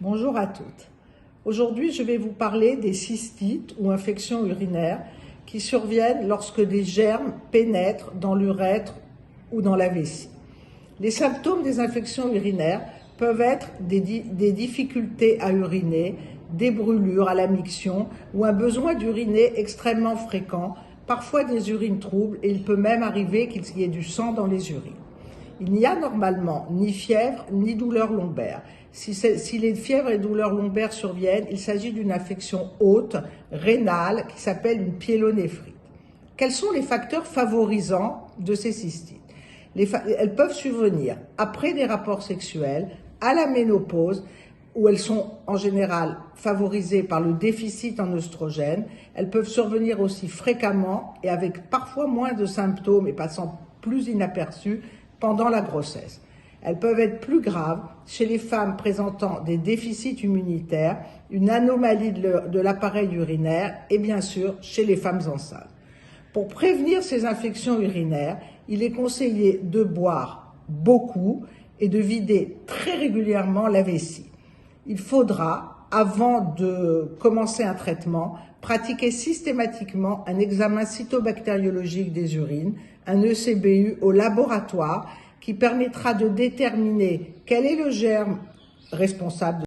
Bonjour à toutes. Aujourd'hui, je vais vous parler des cystites ou infections urinaires qui surviennent lorsque des germes pénètrent dans l'urètre ou dans la vessie. Les symptômes des infections urinaires peuvent être des difficultés à uriner, des brûlures à la miction ou un besoin d'uriner extrêmement fréquent, parfois des urines troubles et il peut même arriver qu'il y ait du sang dans les urines. Il n'y a normalement ni fièvre ni douleur lombaire. Si les fièvres et douleurs lombaires surviennent, il s'agit d'une infection haute, rénale, qui s'appelle une pyélonéphrite. Quels sont les facteurs favorisants de ces cystites? Elles peuvent survenir après des rapports sexuels, à la ménopause, où elles sont en général favorisées par le déficit en oestrogène. Elles peuvent survenir aussi fréquemment et avec parfois moins de symptômes et passant plus inaperçues pendant la grossesse. Elles peuvent être plus graves chez les femmes présentant des déficits immunitaires, une anomalie de l'appareil urinaire et bien sûr chez les femmes enceintes. Pour prévenir ces infections urinaires, il est conseillé de boire beaucoup et de vider très régulièrement la vessie. Il faudra, avant de commencer un traitement, pratiquer systématiquement un examen cytobactériologique des urines, un ECBU au laboratoire qui permettra de déterminer quel est le germe responsable